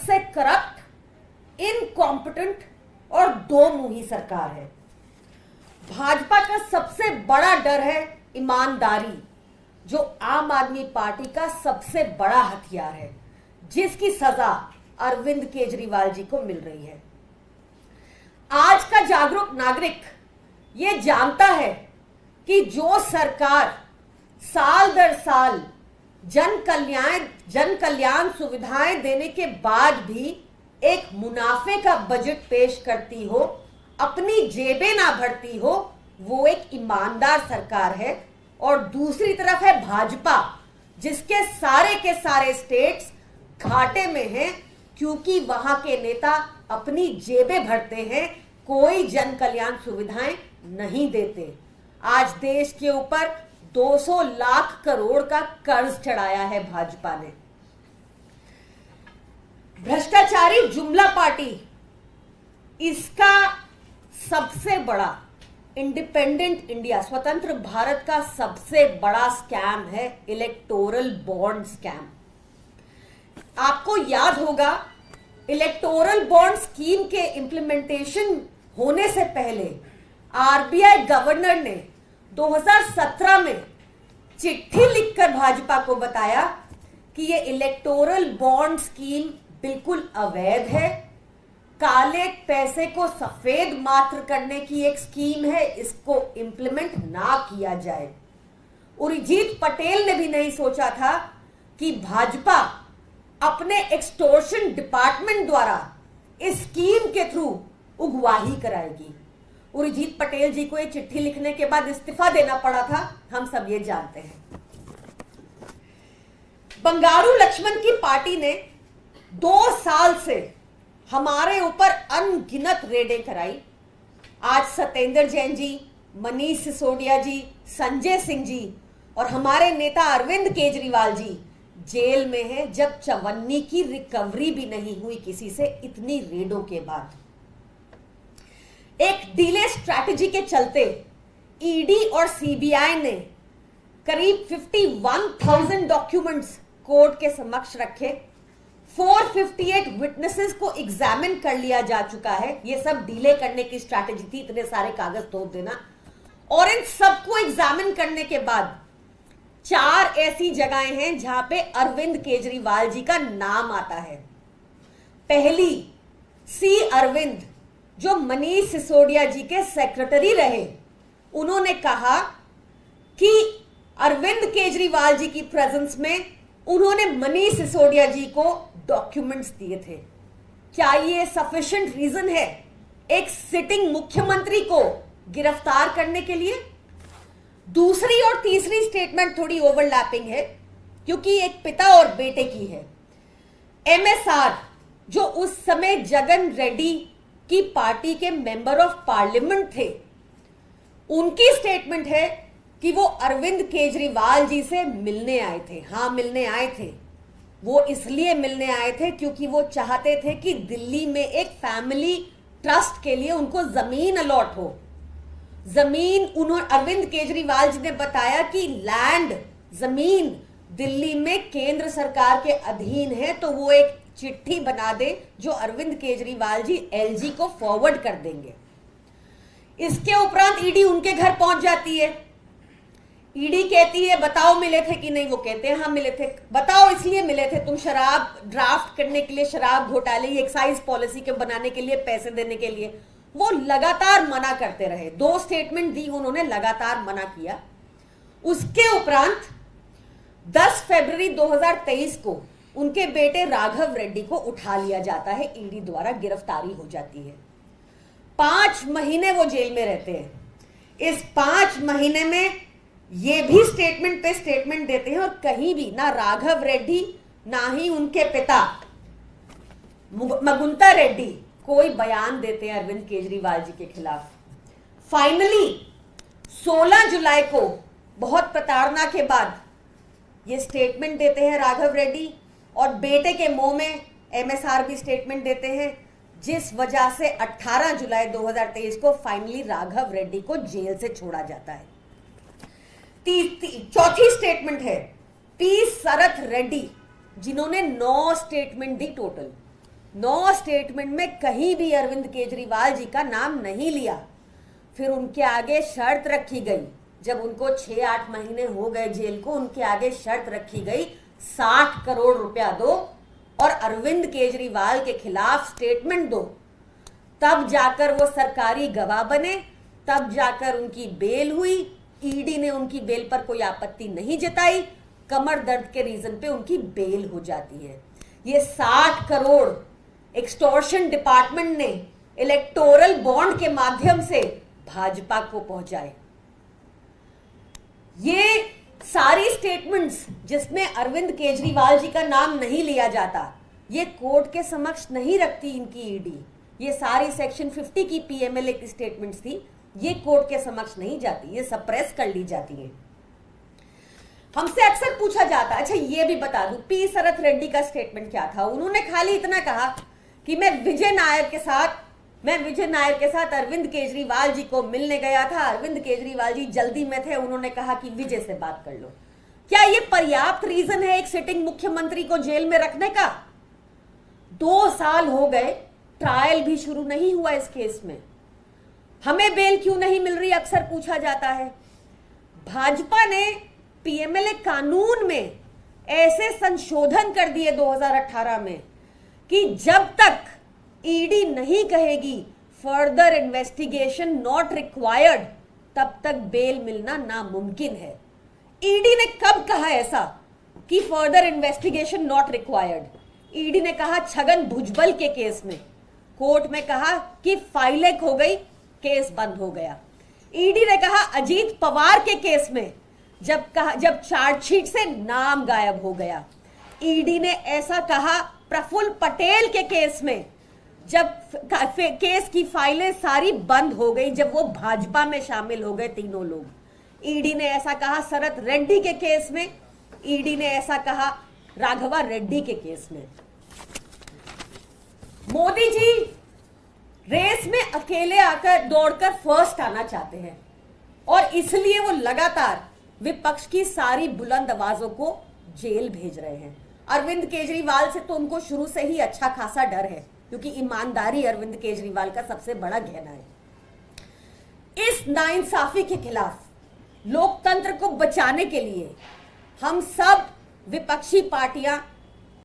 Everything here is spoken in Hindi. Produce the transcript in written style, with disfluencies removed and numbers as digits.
सबसे करप्ट, इनकॉम्पिटेंट और दो मुंही सरकार है। भाजपा का सबसे बड़ा डर है ईमानदारी, जो आम आदमी पार्टी का सबसे बड़ा हथियार है, जिसकी सजा अरविंद केजरीवाल जी को मिल रही है। आज का जागरूक नागरिक ये जानता है कि जो सरकार साल दर साल जन कल्याण सुविधाएं देने के बाद भी एक मुनाफे का बजट पेश करती हो, अपनी जेबें ना भरती हो, वो एक ईमानदार सरकार है। और दूसरी तरफ है भाजपा, जिसके सारे के सारे स्टेट्स घाटे में हैं, क्योंकि वहां के नेता अपनी जेबें भरते हैं, कोई जन कल्याण सुविधाएं नहीं देते। आज देश के ऊपर 200 लाख करोड़ का कर्ज चढ़ाया है भाजपा ने। भ्रष्टाचारी जुमला पार्टी, इसका सबसे बड़ा इंडिपेंडेंट इंडिया, स्वतंत्र भारत का सबसे बड़ा स्कैम है इलेक्टोरल बॉन्ड स्कैम। आपको याद होगा, इलेक्टोरल बॉन्ड स्कीम के इंप्लीमेंटेशन होने से पहले आरबीआई गवर्नर ने 2017 में चिट्ठी लिखकर भाजपा को बताया कि ये इलेक्टोरल बॉन्ड स्कीम बिल्कुल अवैध है, काले पैसे को सफेद मात्र करने की एक स्कीम है, इसको इंप्लीमेंट ना किया जाए। उर्जित पटेल ने भी नहीं सोचा था कि भाजपा अपने एक्सटोर्शन डिपार्टमेंट द्वारा इस स्कीम के थ्रू उगवाही कराएगी। उर्जित पटेल जी को ये चिट्ठी लिखने के बाद इस्तीफा देना पड़ा था, हम सब ये जानते हैं। बंगारू लक्ष्मण की पार्टी ने 2 साल से हमारे ऊपर अनगिनत रेडें कराई। आज सत्येंद्र जैन जी, मनीष सिसोदिया जी, संजय सिंह जी और हमारे नेता अरविंद केजरीवाल जी जेल में हैं, जब चवन्नी की रिकवरी भी नहीं हुई किसी से इतनी रेडों के बाद। एक डिले स्ट्रैटेजी के चलते ईडी और सीबीआई ने करीब 51,000 डॉक्यूमेंट्स कोर्ट के समक्ष रखे। 458 विटनेसेस को एग्जामिन कर लिया जा चुका है। ये सब डिले करने की स्ट्रैटेजी थी, इतने सारे कागज तोड़ देना। और इन सबको एग्जामिन करने के बाद 4 ऐसी जगहें हैं जहां पे अरविंद केजरीवाल जी का नाम आता है। पहली, सी अरविंद, जो मनीष सिसोदिया जी के सेक्रेटरी रहे, उन्होंने कहा कि अरविंद केजरीवाल जी की प्रेजेंस में उन्होंने मनीष सिसोदिया जी को डॉक्यूमेंट्स दिए थे। क्या ये सफिशिएंट रीजन है एक सिटिंग मुख्यमंत्री को गिरफ्तार करने के लिए? दूसरी और तीसरी स्टेटमेंट थोड़ी ओवरलैपिंग है, क्योंकि एक पिता और बेटे की है। एमएसआर, जो उस समय जगन रेड्डी की पार्टी के मेंबर ऑफ पार्लियामेंट थे, उनकी स्टेटमेंट है कि वो अरविंद केजरीवाल जी से मिलने आए थे। हां, मिलने आए थे। वो इसलिए मिलने आए थे क्योंकि वो चाहते थे कि दिल्ली में एक फैमिली ट्रस्ट के लिए उनको जमीन अलॉट हो। जमीन अरविंद केजरीवाल जी ने बताया कि लैंड, जमीन दिल्ली में केंद्र सरकार के अधीन है, तो वो एक चिट्ठी बना दे जो अरविंद केजरीवाल जी एलजी को फॉरवर्ड कर देंगे। इसके उपरांत ईडी उनके घर पहुंच जाती है। ईडी कहती है बताओ मिले थे कि नहीं? वो कहते हैं हाँ मिले थे। बताओ इसलिए मिले थे, तुम शराब ड्राफ्ट करने के लिए, शराब घोटाले, एक्साइज पॉलिसी के बनाने के लिए, पैसे देने के लिए। वो लगातार मना करते रहे। 2 स्टेटमेंट दी उन्होंने, लगातार मना किया। उसके उपरांत 10 फरवरी 2023 को उनके बेटे राघव रेड्डी को उठा लिया जाता है, ईडी द्वारा गिरफ्तारी हो जाती है। 5 महीने वो जेल में रहते हैं। इस 5 महीने में ये भी स्टेटमेंट पे स्टेटमेंट देते हैं, और कहीं भी ना राघव रेड्डी ना ही उनके पिता मगुंता रेड्डी कोई बयान देते हैं अरविंद केजरीवाल जी के खिलाफ। फाइनली 16 जुलाई को बहुत प्रताड़ना के बाद ये स्टेटमेंट देते हैं राघव रेड्डी, और बेटे के मुंह में एमएसआर भी स्टेटमेंट देते हैं, जिस वजह से 18 जुलाई 2023 को फाइनली राघव रेड्डी को जेल से छोड़ा जाता है। चौथी स्टेटमेंट है पी शरथ रेड्डी, जिन्होंने 9 स्टेटमेंट दी टोटल। 9 स्टेटमेंट में कहीं भी अरविंद केजरीवाल जी का नाम नहीं लिया। फिर उनके आगे शर्त रखी गई, जब उनको 6-8 महीने हो गए जेल को, उनके आगे शर्त रखी गई 60 करोड़ रुपया दो और अरविंद केजरीवाल के खिलाफ स्टेटमेंट दो, तब जाकर वो सरकारी गवाह बने, तब जाकर उनकी बेल हुई। ईडी ने उनकी बेल पर कोई आपत्ति नहीं जताई, कमर दर्द के रीजन पे उनकी बेल हो जाती है। ये 60 करोड़ एक्सटॉर्शन डिपार्टमेंट ने इलेक्टोरल बॉन्ड के माध्यम से भाजपा को पहुंचाए। ये सारी स्टेटमेंट्स जिसमें अरविंद केजरीवाल जी का नाम नहीं लिया जाता, ये कोर्ट के समक्ष नहीं रखती इनकी ईडी। ये सारी सेक्शन 50 की पीएमएलए की स्टेटमेंट्स थी, ये कोर्ट के समक्ष नहीं जाती, ये सप्रेस कर ली जाती है। हमसे अक्सर पूछा जाता है, अच्छा ये भी बता दूं, पी शरत रेड्डी का स्टेटमेंट क्या था। उन्होंने खाली इतना कहा कि मैं विजय नायर के साथ अरविंद केजरीवाल जी को मिलने गया था, अरविंद केजरीवाल जी जल्दी में थे, उन्होंने कहा कि विजय से बात कर लो। क्या ये पर्याप्त रीजन है एक सिटिंग मुख्यमंत्री को जेल में रखने का? 2 साल हो गए, ट्रायल भी शुरू नहीं हुआ इस केस में, हमें बेल क्यों नहीं मिल रही, अक्सर पूछा जाता है। भाजपा ने पीएमएलए कानून में ऐसे संशोधन कर दिए 2018 में कि जब तक ईडी नहीं कहेगी फर्दर इन्वेस्टिगेशन नॉट रिक्वायर्ड, तब तक बेल मिलना नामुमकिन है। ईडी ने कब कहा ऐसा कि further investigation not required? ED ने कहा छगन भुजबल के केस में, कोर्ट में कहा कि फाइलें खो गई, केस बंद हो गया। ईडी ने कहा अजीत पवार के केस में, जब चार्जशीट से नाम गायब हो गया। ईडी ने ऐसा कहा प्रफुल्ल पटेल के केस में, जब केस की फाइलें सारी बंद हो गई, जब वो भाजपा में शामिल हो गए तीनों लोग। ईडी ने ऐसा कहा शरत रेड्डी के केस में, ईडी ने ऐसा कहा राघवा रेड्डी के केस में। मोदी जी रेस में अकेले आकर दौड़कर फर्स्ट आना चाहते हैं और इसलिए वो लगातार विपक्ष की सारी बुलंद आवाजों को जेल भेज रहे हैं। अरविंद केजरीवाल से तो उनको शुरू से ही अच्छा खासा डर है, क्योंकि ईमानदारी अरविंद केजरीवाल का सबसे बड़ा गहना है। इस नाइंसाफी के खिलाफ लोकतंत्र को बचाने के लिए हम सब विपक्षी पार्टियां